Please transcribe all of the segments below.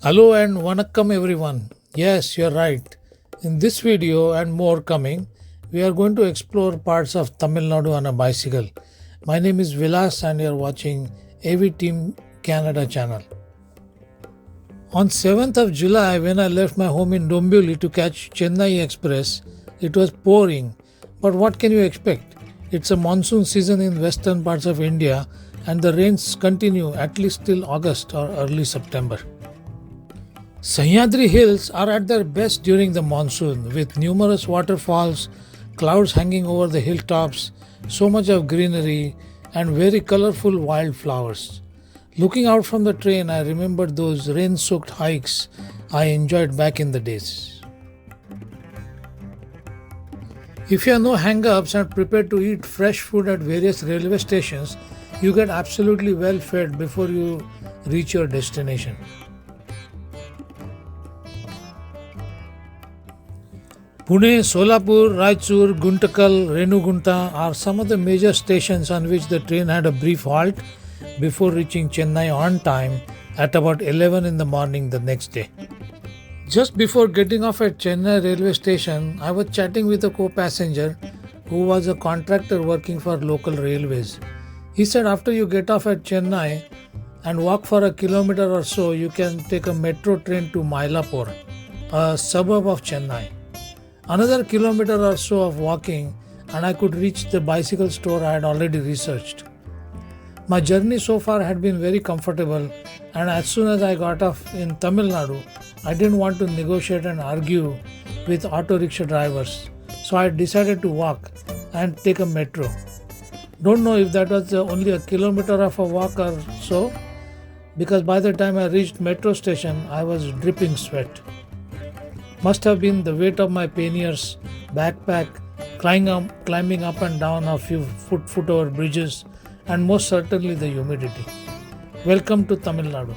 Hello and Vanakkam everyone. Yes, you're right. In this video and more coming, we are going to explore parts of Tamil Nadu on a bicycle. My name is Vilas and you're watching AV Team Canada channel. On 7th of July, when I left my home in Dombivli to catch Chennai Express, it was pouring. But what can you expect? It's a monsoon season in western parts of India and the rains continue at least till August or early September. Sahyadri Hills are at their best during the monsoon, with numerous waterfalls, clouds hanging over the hilltops, so much of greenery, and very colorful wildflowers. Looking out from the train, I remembered those rain soaked hikes I enjoyed back in the days. If you have no hang ups and prepared to eat fresh food at various railway stations, you get absolutely well fed before you reach your destination. Pune, Solapur, Raichur, Guntakal, Renugunta are some of the major stations on which the train had a brief halt before reaching Chennai on time at about 11 in the morning the next day. Just before getting off at Chennai railway station, I was chatting with a co passenger who was a contractor working for local railways. He said after you get off at Chennai and walk for a kilometer or so, you can take a metro train to Mylapore, a suburb of Chennai. Another kilometer or so of walking, and I could reach the bicycle store I had already researched. My journey so far had been very comfortable, and as soon as I got off in Tamil Nadu, I didn't want to negotiate and argue with auto rickshaw drivers, so I decided to walk and take a metro. Don't know if that was only a kilometer of a walk or so, because by the time I reached metro station, I was dripping sweat. Must have been the weight of my panniers, backpack, climbing up and down a few foot over bridges, and most certainly the humidity. Welcome to Tamil Nadu.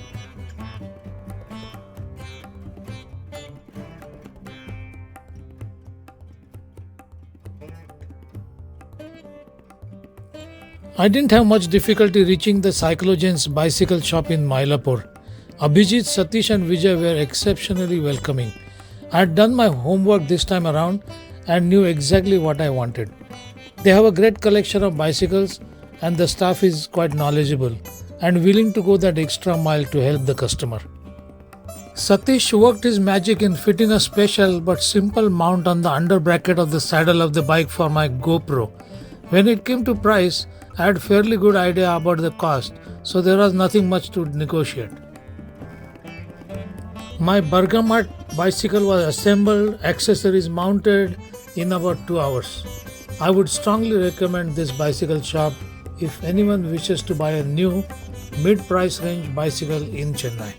I didn't have much difficulty reaching the Cyclogen's bicycle shop in Mylapore. Abhijit, Satish, and Vijay were exceptionally welcoming. I had done my homework this time around and knew exactly what I wanted. They have a great collection of bicycles and the staff is quite knowledgeable and willing to go that extra mile to help the customer. Satish worked his magic in fitting a special but simple mount on the under bracket of the saddle of the bike for my GoPro. When it came to price, I had fairly good idea about the cost, so there was nothing much to negotiate. My Bergamat bicycle was assembled, accessories mounted in about 2 hours. I would strongly recommend this bicycle shop if anyone wishes to buy a new mid-price range bicycle in Chennai.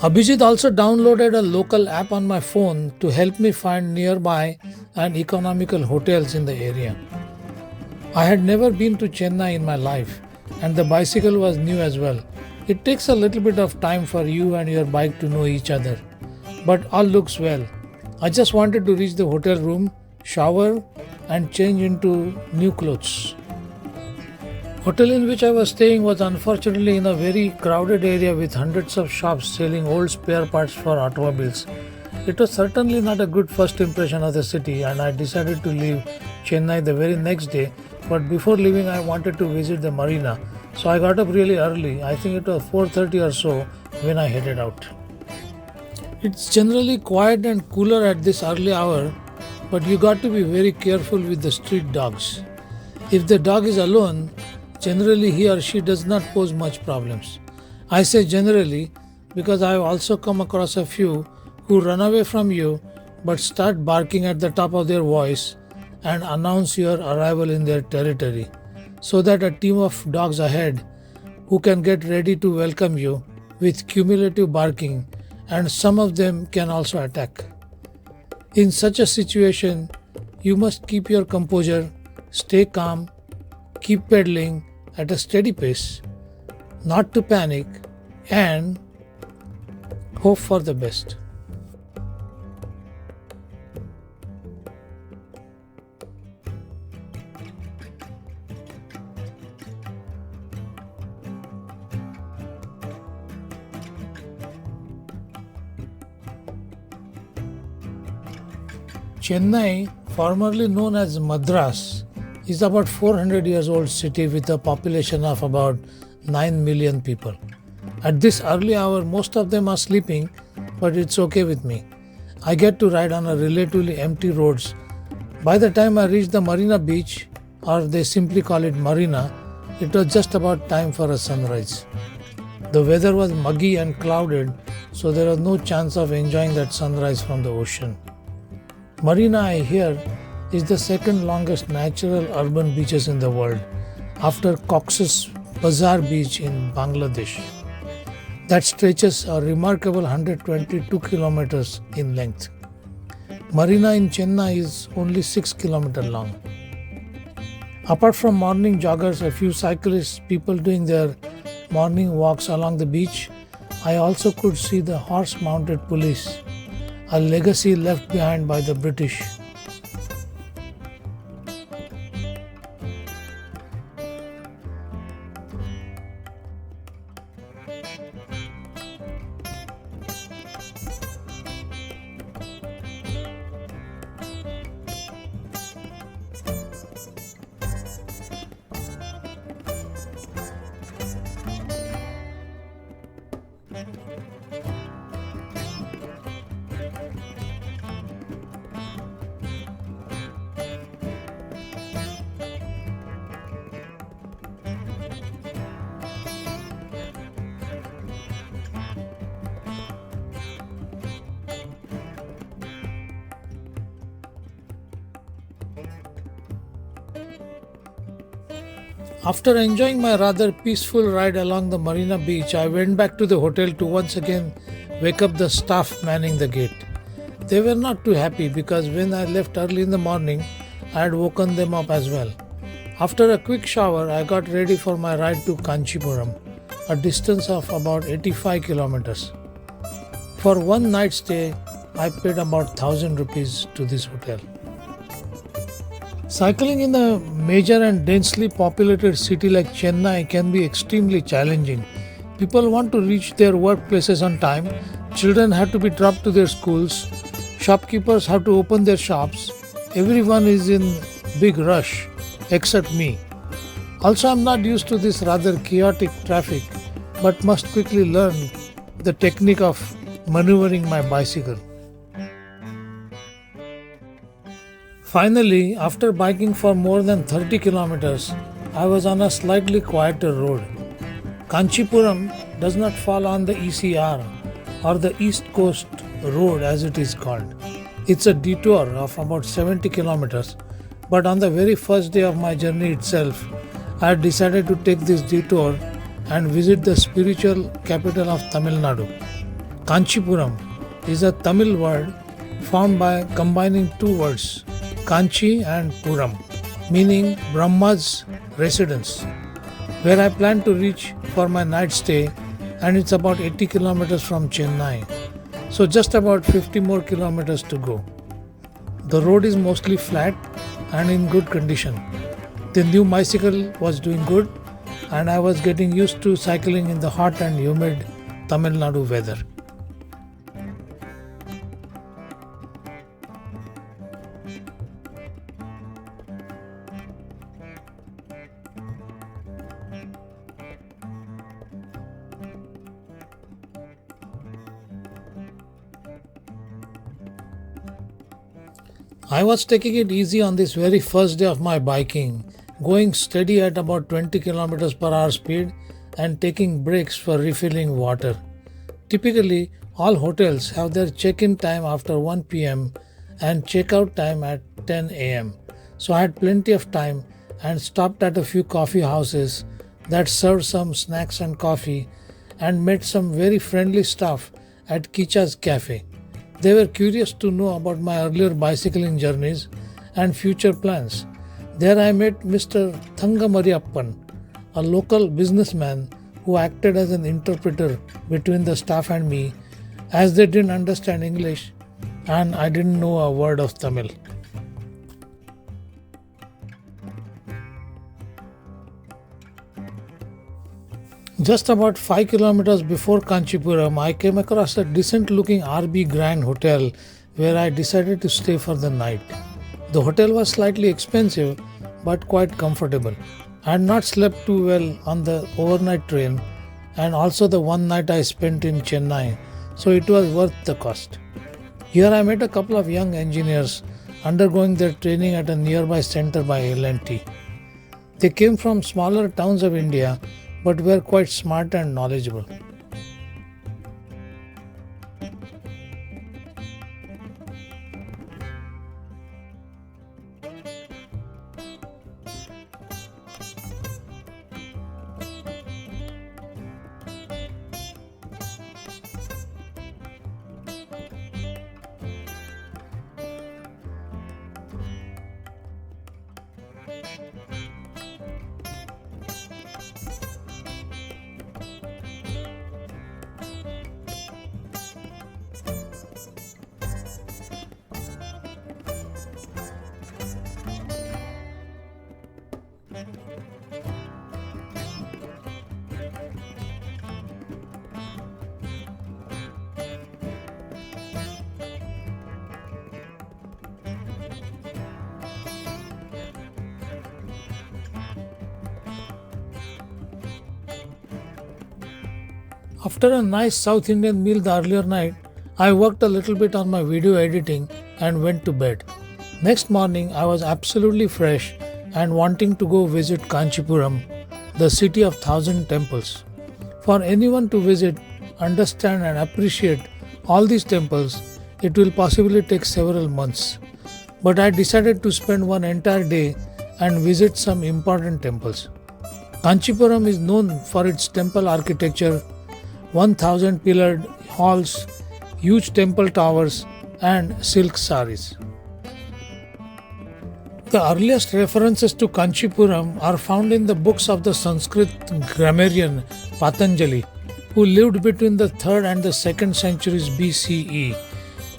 Abhijit also downloaded a local app on my phone to help me find nearby and economical hotels in the area. I had never been to Chennai in my life and the bicycle was new as well. It takes a little bit of time for you and your bike to know each other, but all looks well. I just wanted to reach the hotel room, shower, and change into new clothes. Hotel in which I was staying was unfortunately in a very crowded area with hundreds of shops selling old spare parts for automobiles. It was certainly not a good first impression of the city, and I decided to leave Chennai the very next day. But before leaving, I wanted to visit the marina, so I got up really early. I think it was 4:30 or so when I headed out. It's generally quiet and cooler at this early hour, but you got to be very careful with the street dogs. If the dog is alone, generally he or she does not pose much problems. I say generally because I have also come across a few who run away from you but start barking at the top of their voice and announce your arrival in their territory, so that a team of dogs ahead who can get ready to welcome you with cumulative barking, and some of them can also attack. In such a situation, you must keep your composure, stay calm, keep pedaling at a steady pace, not to panic, and hope for the best. Chennai, formerly known as Madras, is about 400 years old city with a population of about 9 million people. At this early hour, most of them are sleeping, but it's okay with me. I get to ride on a relatively empty roads. By the time I reach the Marina Beach, or they simply call it Marina, it was just about time for a sunrise. The weather was muggy and clouded, so there was no chance of enjoying that sunrise from the ocean. Marina, I hear, is the second longest natural urban beaches in the world, after Cox's Bazar Beach in Bangladesh. That stretches a remarkable 122 kilometers in length. Marina in Chennai is only 6 kilometers long. Apart from morning joggers, a few cyclists, people doing their morning walks along the beach, I also could see the horse-mounted police, a legacy left behind by the British. After enjoying my rather peaceful ride along the Marina Beach, I went back to the hotel to once again wake up the staff manning the gate. They were not too happy because when I left early in the morning, I had woken them up as well. After a quick shower, I got ready for my ride to Kanchipuram, a distance of about 85 kilometers. For one night stay, I paid about 1000 rupees to this hotel. Cycling in a major and densely populated city like Chennai can be extremely challenging. People want to reach their workplaces on time, children have to be dropped to their schools, shopkeepers have to open their shops. Everyone is in big rush except me. Also, I'm not used to this rather chaotic traffic, but must quickly learn the technique of maneuvering my bicycle. Finally, after biking for more than 30 kilometers, I was on a slightly quieter road. Kanchipuram does not fall on the ECR or the East Coast Road as it is called. It's a detour of about 70 kilometers, but on the very first day of my journey itself, I had decided to take this detour and visit the spiritual capital of Tamil Nadu. Kanchipuram is a Tamil word formed by combining two words, Kanchi and Puram, meaning Brahma's residence, where I plan to reach for my night stay, and it's about 80 kilometers from Chennai, so just about 50 more kilometers to go. The road is mostly flat and in good condition. The new bicycle was doing good, and I was getting used to cycling in the hot and humid Tamil Nadu weather. I was taking it easy on this very first day of my biking, going steady at about 20 kilometers per hour speed and taking breaks for refilling water. Typically, all hotels have their check-in time after 1 pm and check-out time at 10 am. So I had plenty of time and stopped at a few coffee houses that served some snacks and coffee and met some very friendly staff at Kicha's Cafe. They were curious to know about my earlier bicycling journeys and future plans. There I met Mr. Thangamariappan, a local businessman who acted as an interpreter between the staff and me, as they didn't understand English and I didn't know a word of Tamil. Just about 5 kilometers before Kanchipuram, I came across a decent looking RB Grand Hotel where I decided to stay for the night. The hotel was slightly expensive but quite comfortable. I had not slept too well on the overnight train and also the one night I spent in Chennai, so it was worth the cost. Here I met a couple of young engineers undergoing their training at a nearby center by L&T. They came from smaller towns of India but were quite smart and knowledgeable. After a nice South Indian meal the earlier night, I worked a little bit on my video editing and went to bed. Next morning, I was absolutely fresh and wanting to go visit Kanchipuram, the city of thousand temples. For anyone to visit, understand, and appreciate all these temples, it will possibly take several months. But I decided to spend one entire day and visit some important temples. Kanchipuram is known for its temple architecture, 1000 pillared halls, huge temple towers, and silk saris. The earliest references to Kanchipuram are found in the books of the Sanskrit grammarian Patanjali, who lived between the 3rd and the 2nd centuries BCE.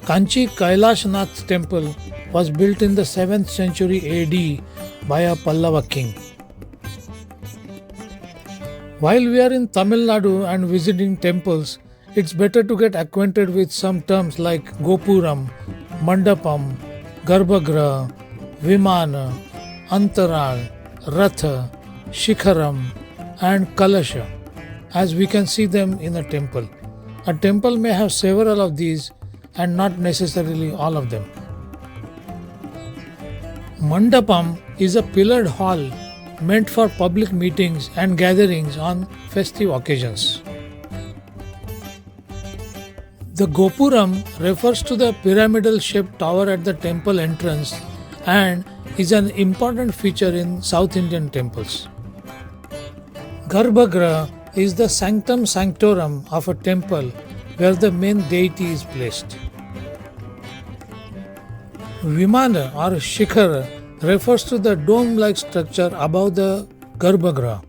Kanchi Kailashnath temple was built in the 7th century AD by a Pallava king. While we are in Tamil Nadu and visiting temples, it's better to get acquainted with some terms like Gopuram, Mandapam, Garbhagriha, Vimana, Antaral, Ratha, Shikharam, and Kalasha, as we can see them in a temple. A temple may have several of these and not necessarily all of them. Mandapam is a pillared hall meant for public meetings and gatherings on festive occasions. The Gopuram refers to the pyramidal shaped tower at the temple entrance and is an important feature in South Indian temples. Garbhagriha is the sanctum sanctorum of a temple where the main deity is placed. Vimana or Shikhara refers to the dome-like structure above the Garbhagriha.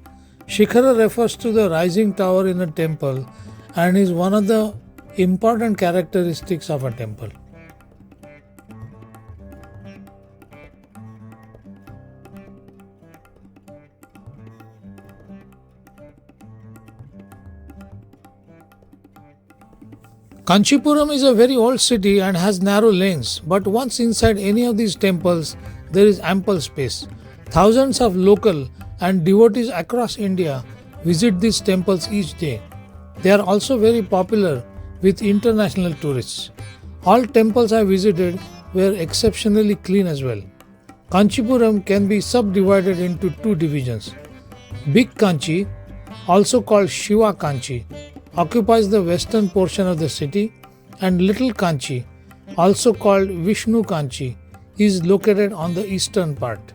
Shikhara refers to the rising tower in a temple and is one of the important characteristics of a temple. Kanchipuram is a very old city and has narrow lanes, but once inside any of these temples, there is ample space. Thousands of local and devotees across India visit these temples each day. They are also very popular with international tourists. All temples I visited were exceptionally clean as well. Kanchipuram can be subdivided into two divisions. Big Kanchi, also called Shiva Kanchi, occupies the western portion of the city, and Little Kanchi, also called Vishnu Kanchi, is located on the eastern part.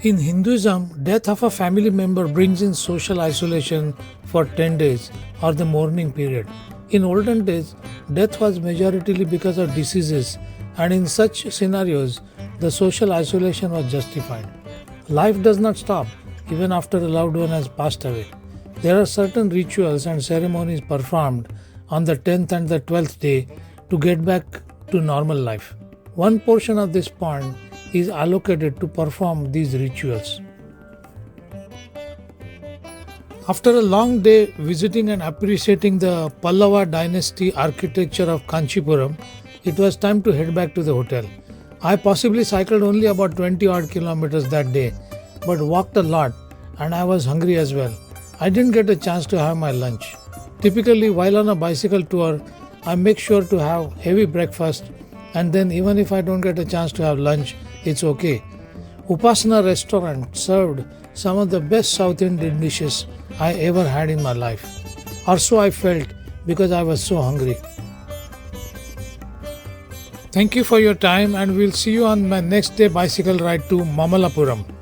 In Hinduism, death of a family member brings in social isolation for 10 days or the mourning period. In olden days, death was majoritarily because of diseases, and in such scenarios, the social isolation was justified. Life does not stop even after a loved one has passed away. There are certain rituals and ceremonies performed on the 10th and the 12th day to get back to normal life. One portion of this pond is allocated to perform these rituals. After a long day visiting and appreciating the Pallava dynasty architecture of Kanchipuram, it was time to head back to the hotel. I possibly cycled only about 20 odd kilometers that day, but walked a lot and I was hungry as well. I didn't get a chance to have my lunch. Typically, while on a bicycle tour, I make sure to have heavy breakfast, and then even if I don't get a chance to have lunch, it's okay. Upasana restaurant served some of the best South Indian dishes I ever had in my life. Or so I felt because I was so hungry. Thank you for your time, and we'll see you on my next day bicycle ride to Mamalapuram.